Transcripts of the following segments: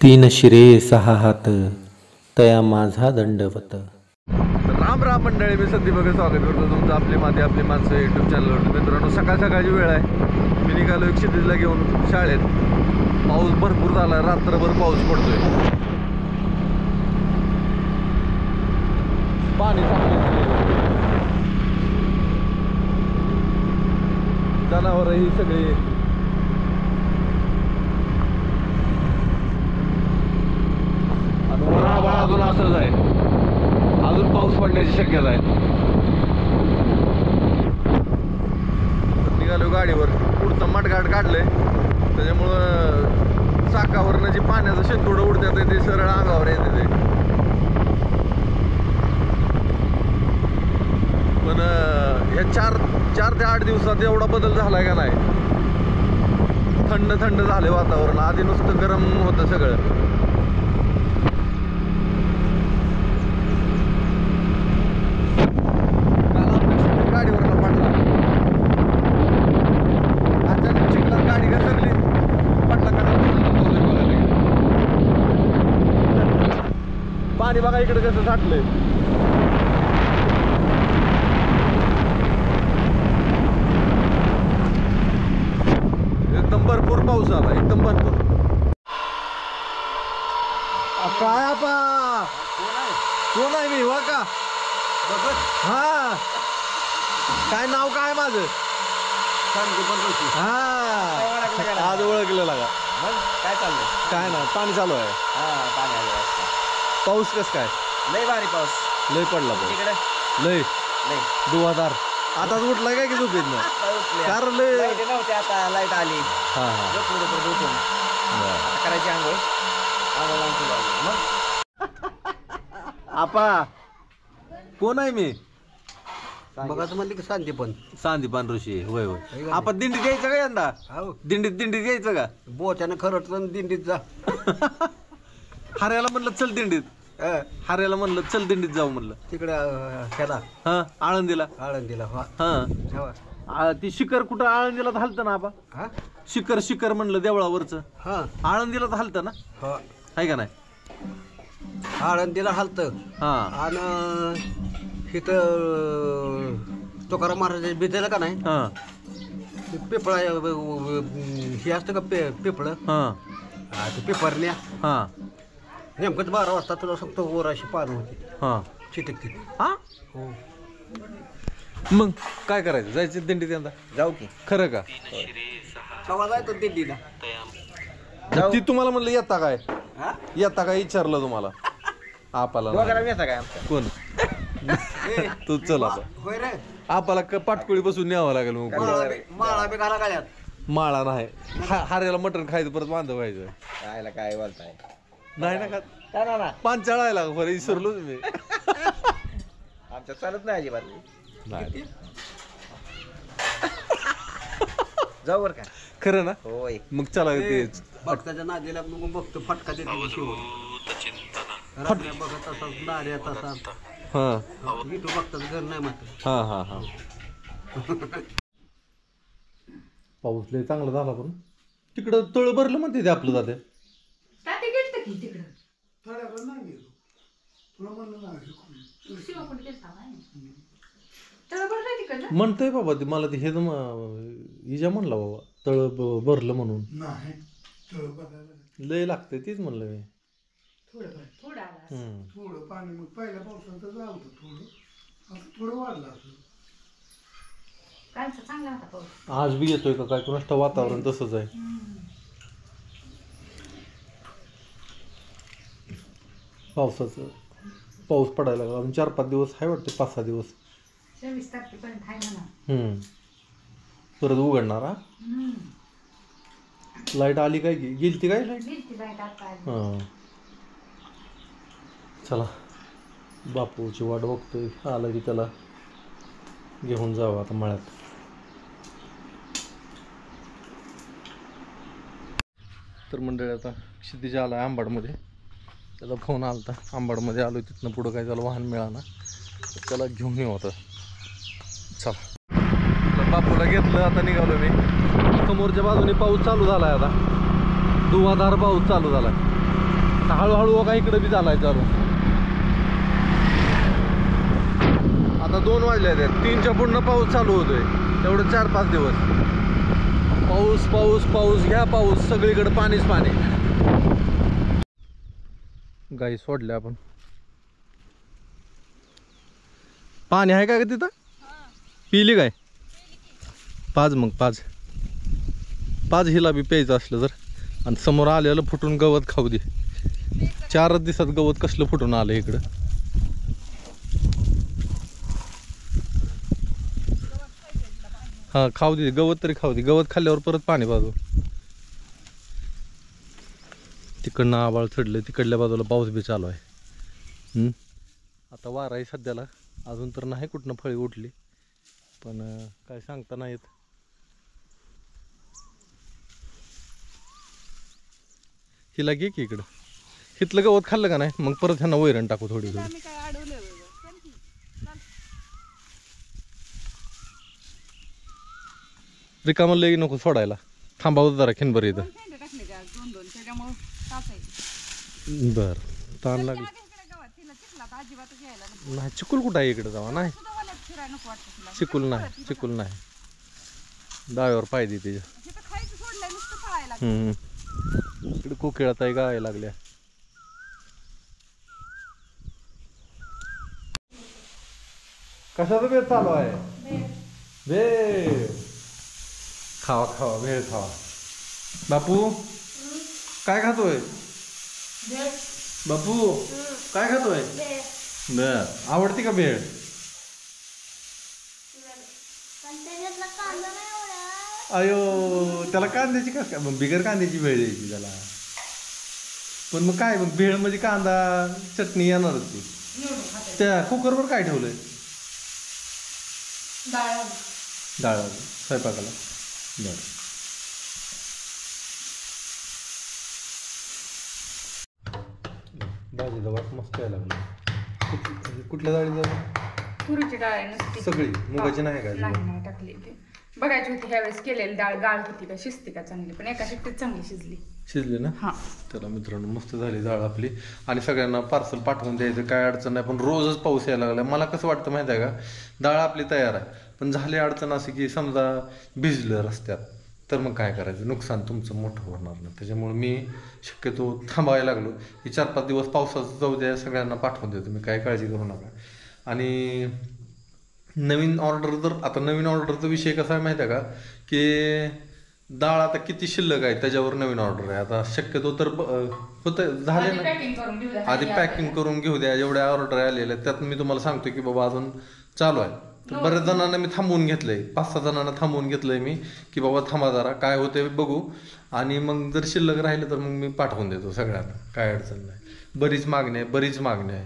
तीन शिरे सहा हात तया माझा दंडवत. राम राम मंडळी, मी संदीप बघा स्वागत करतो तुमचं आपली माती आपली माणसं यूट्यूब चॅनलवर. मित्रांनो, सकाळ सकाळची वेळ आहे. मी निघालो क्षितिजला घेऊन शाळेत. पाऊस भरपूर झाला, रात्रभर पाऊस पडतोय. पाणी जनावर ही सगळी आणि आभाळ अजून असंच आहे. अजून पाऊस पडण्याची शक्यता आहे. निघालो गाडीवर. पुढचं मटघाट काढलंय, त्याच्यामुळं चाकावरनं जे पाण्याचं शेंतोडं उडतात ते सरळ अंगावर येते ते. पण ह्या चार ते 8 दिवसात एवढा बदल झालाय का नाही. थंड थंड झाले वातावरण. आधी नुसतं गरम होतं सगळं. काल आमच्या गाडीवरला पडला. अचानक चिखलात गाडी घसरली, पडला का पाणी बघा इकडे कसं साठलंय. एकदम भरपूर पाऊस आला, एकदम भरपूर. काय आपा कोण आहे? मी वा का? हा, काय नाव काय माझं? हा, आज ओळखलं लागा. काय चाललंय? काय ना, पाणी चालू आहे. पाऊस कस काय? लय भारी पाऊस. लय पडला पाऊस. तिकडे लय लय दुवादार. आताच उठलाय काय की झोपेत ना? कारण लय लाईट नव्हती, आता लाईट आली. हा हा आता करायची आंघोळ. आंघोळ लावून तुला मग आपा कोण आहे? मी बघाच म्हणली की सांगते पण सांदीपान ऋषी. होय होय. आपण दिंडीत घ्यायचं का यंदा? दिंडीत घ्यायचं का? बोच्यानं खरं दिंडीत जा. हाऱ्याला म्हणलं चल दिंडीत. हाऱ्याला म्हणलं चल दिंडीत जाऊ म्हणलं. तिकडे ह्याला हा, आळंदीला. आळंदीला हा, ती शिखर कुठं आळंदीला हलतं ना आपा? हा शिखर म्हणलं देवळावरचं. हा आळंदीला हलतं ना? हा आहे का नाही? आळंदीला हालत. हा, आणि इथं तुकाराम महाराज बितेला का नाही? हा, पेपळा हे असतं का पेपळ? हा, ते पेपरण्या. हा, नेमकंच 12 वाजता तुला सांगतो वर अशी पानं होती. हा, चिटकती. हा. हो, मग काय करायचं? जायचं दिंडीत यंदा? जाऊ की. खरं का? कवा जायतो दिल्लीला? ती तुम्हाला म्हणलं येता काय? हा? येता काय विचारलं तुम्हाला आपाला? काय कोण? तू चल आता. होय रे. आपाला पाटकुळी बसून न्यावं लागेल. मग माळा बी घाला गाड्यात. माळा नाही. हाऱ्याला मटण खायचं, परत बांधव व्हायचं. खायला काय बोलताय? नाही ना का? पांचाळायला बरं विसरलो तुम्ही. आमच्या चालत नाही अजिबात. नाही. जाऊ बर का? खरं ना? होय. मग चला ते भक्ताच्या नादीला मग बघतो फटका देतो. बघत असा नार्यात असा. हा तू भक्ताचं घर नाही मात्र. हा हा हा. पाऊस लय चांगला झाला. पण तिकडं तळ भरलं म्हणते ते आपलं जाते. म्हणतोय बाबा ते, मला ते हे इजा म्हणला बाबा तळ भरलं म्हणून. लय लागतंय तेच म्हणलं मी. थोडं पाणी मग पहिल्या पावसात झालं थोडं वाढलं असं. आज बी येतोय का काय कुणाष्ट? वातावरण तसंच आहे. पावसाचं पाऊस पडायला लागला. अजून 4-5 दिवस आहे वाटते. 5-6 दिवस. 24 तारखेपर्यंत आहे म्हणा. परत उघडणार. हा, लाईट आली काय? गेली ती काय लाईट? हां, चला बापूची वाट बघतोय. आला की त्याला घेऊन जावं आता मळ्यात. तर मंडळी आता क्षितिज आला आंबाडमध्ये. त्याचा फोन आला होता. आंबाडमध्ये आलो, तिथनं पुढं काय त्याला वाहन मिळालं, तर त्याला घेऊन येऊ आता. चला बापूला घेतलं, आता निघालो मी. समोरच्या बाजूने पाऊस चालू झाला आहे. आता धुवाधार पाऊस चालू झाला. हळूहळू बघा इकडे बी झालाय चालू. आता 2 वाजले आहेत. 3च्या पुढनं पाऊस चालू होतोय. तेवढं 4-5 दिवस पाऊस पाऊस पाऊस घ्या पाऊस. सगळीकडे पाणीच पाणी. गाई सोडल्या आपण. पाणी आहे का तिथं? पिली काय? पाच मग पाच हिला बी प्यायचं असलं तर. आणि समोर आलेलं फुटून गवत खाऊ दे. 4 दिवसात गवत कसलं फुटून आलं इकडं. हा खाऊ दे गवत तरी खाऊ दे. गवत खाल्ल्यावर परत पाणी पाजू. तिकडनं आबाळ चढलं. तिकडल्या बाजूला पाऊस बी चालू आहे. आता वारा आहे सध्याला. अजून तर नाही कुठनं फळी उठली पण काय सांगता नाही येत. हिला घे की इकडं. हिथलं गवत खाल्लं का नाही मग परत ह्यांना वैरण टाकू थोडी थोडी. रिकामं लई नको सोडायला. थांबावं जरा खिनभर इथं. बर ताण लागली नाही. चिकुल कुठं आहे इकडे जावा. नाही चिकुल नाही. चिकुल नाही. डाव्यावर पाहिजे तिच्या. इकडे कोकिळात आहे गाय लागल्या. कशाचा वेळ चालू आहे? भेळ खावा खावा. भेळ खावा. बापू काय खातोय? बापू काय खातोय? बर आवडती का भेळ? अयो त्याला कांद्याची कस काय मग बिगर कांद्याची भेळ द्यायची त्याला. पण मग काय मग भेळ म्हणजे कांदा चटणी येणारच ती. त्या कुकरवर काय ठेवलंय? डाळ स्वयंपाकाला. बर भाजीचा वास मस्त यायला लागला. कुठल्या डाळी तुरीची डाळ आहे नुसती. सगळी मुगाची नाही का? नाही टाकली ती. बघायची होती ह्यावेळेस केलेली डाळ गाळ होती का शिजते का चांगली. पण एका शिट्टीत चांगली शिजली ना. हा चला मित्रांनो मस्त झाली डाळ आपली. आणि सगळ्यांना पार्सल पाठवून द्यायचं काय अडचण नाही. पण रोजच पाऊस यायला लागला. मला कसं वाटतं माहिती आहे का डाळ आपली तयार आहे पण झाली अडचण अशी की समजा भिजलं रस्त्यात तर मग काय करायचं. नुकसान तुमचं मोठं होणार नाही. त्याच्यामुळे मी शक्यतो थांबायला लागलो. ही 4-5 दिवस पावसाचं जाऊ द्या. सगळ्यांना पाठवून देतो मी. काय काळजी करू नका. आणि नवीन ऑर्डर तर आता नवीन ऑर्डरचा विषय कसा आहे माहिती आहे का की डाळ आता किती शिल्लक आहे त्याच्यावर नवीन ऑर्डर आहे. आता शक्यतो तर होतं झाले ना. आधी पॅकिंग करून घेऊ द्या. जेवढ्या ऑर्डर आलेल्या त्यात मी तुम्हाला सांगतो की बाबा अजून चालू आहे. तर बऱ्याच जणांना मी थांबवून घेतलंय. 5-6 जणांना थांबवून घेतलंय मी की बाबा थांबा जरा काय होते बघू. आणि मग जर शिल्लक राहिलं तर मग मी पाठवून देतो सगळ्यांना. काय अडचण नाही. बरीच मागणी आहे.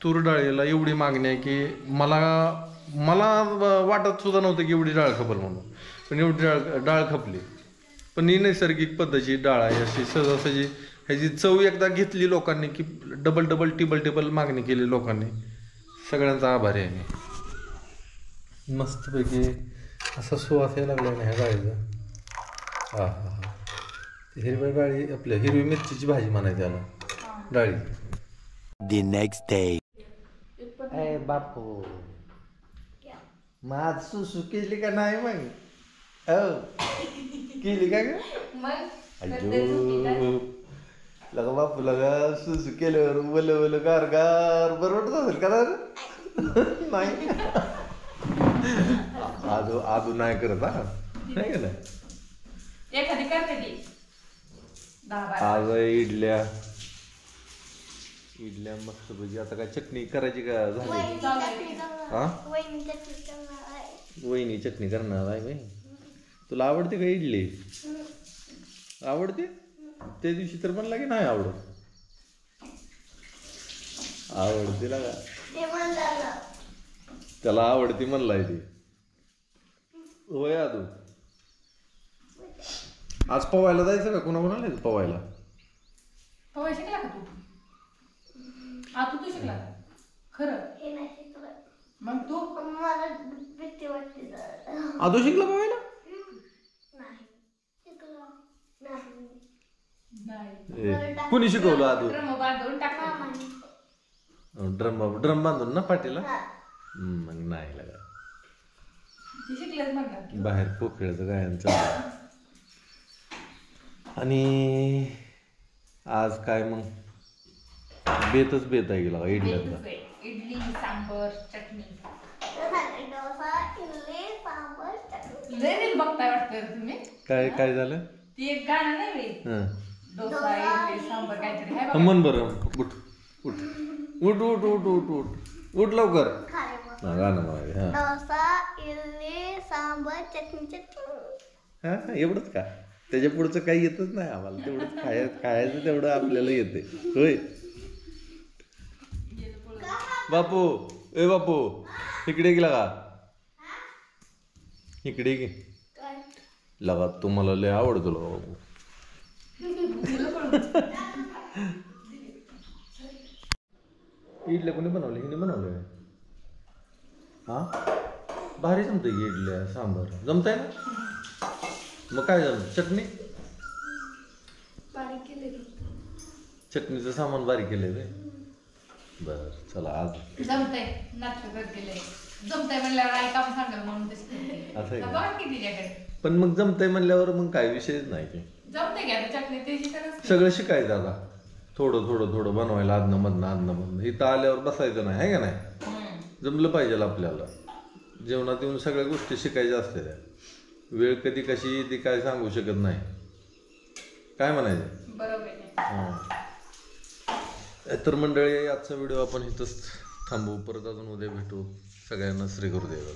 तूर डाळीला एवढी मागणी आहे की मला वाटत सुद्धा नव्हतं की एवढी डाळ खपल म्हणून. पण एवढी डाळ खपली. पण ही नैसर्गिक पद्धतीची डाळ आहे. अशी सहजासहजी ह्याची चव एकदा घेतली लोकांनी की डबल टिबल मागणी केली लोकांनी. सगळ्यांचा आभारी आहे मी. मस्तपैकी असा सुवास यायला लागला ना ह्या डाळीचा. हा हा हा. हिरव्या डाळी आपल्या हिरवी मिरचीची भाजी म्हणायची त्याला डाळी. The next day. ए बापू माझ सुसू केली का नाही मग? केली का ग? अयो लगा बापू लगा सुसू केल्यावर वल गार गार बरोबर असेल का? नाही आजू नाही करत. हा नाही का एखादी करते ती. आज इडल्या मस्त भजी. आता काय चटणी करायची का झाली? हा वहिनी चटणी करणार आहे बाई. तुला आवडते का इडली? आवडते? त्या दिवशी तर म्हणला की नाही आवडत. आवडते ना का? त्याला आवडते म्हणलाय ते. होय आदू आज पवायला जायचं का? कोणाला पवायला? पवाय शिकला का तू? तू शिकला खरं? मग तू आदू शिकला पवायला? नाही कुणी शिकवलं आदू ड्रम बांधून टाका ड्रम बांधून ना पाठीला मग नाही लागा ती शिकलेच म्हणणार बाहेर पोकळ्याचं गायांचं आणि आज काय मग बेतच बेत आहे गेला इडल्याचा इडली सांबर चटणी लय रील बघताय वाटतं तुम्ही काय काय झालं ती एक गाणं नाही बाई हं. डोसा इडली सांबर काहीतरी आहे बघा. मन बरं उठ उठ उठ उठ उठ उठ उठ उठ लवकर हा, गाणं म्हणाले हा डोसा इडली सांबर चटणी हा एवढंच का त्याच्या पुढचं काही येतच नाही आम्हाला तेवढंच खायचं तेवढं आपल्याला येते होय बापू ए बापू इकडे गेला का इकडे गे लगा तुम्हाला लय आवडतो लगा बापू इडल्या कोणी बनवले हिने बनवले हा भारी जमतंय की इडल्या सांबर जमताय ना मग काय झालं चटणी बारीक केले चटणीचं सामान बारीक केलंय रे बर चला आज जमतंय नाटक करत गेले जमतंय म्हणल्यावर आई काम सांगाल म्हणून असं आहे का? बघा की तिच्याकडे पण मग जमतंय म्हणल्यावर मग काय विषयच नाही ते जमतंय की आता चटणी त्याची तरच सगळं शिकायचं आता थोडं थोडं थोडं बनवायला आदनं इथं आल्यावर बसायचं नाही आहे का नाही जमलं पाहिजे आपल्याला जेवणात येऊन सगळ्या गोष्टी शिकायच्या असते त्या वेळ कधी कशी येते काय सांगू शकत नाही काय म्हणायचं बरोबर आहे हां तर मंडळी आजचा व्हिडिओ आपण इथंच थांबवू परत अजून उद्या भेटू सगळ्यांना श्री गुरुदेव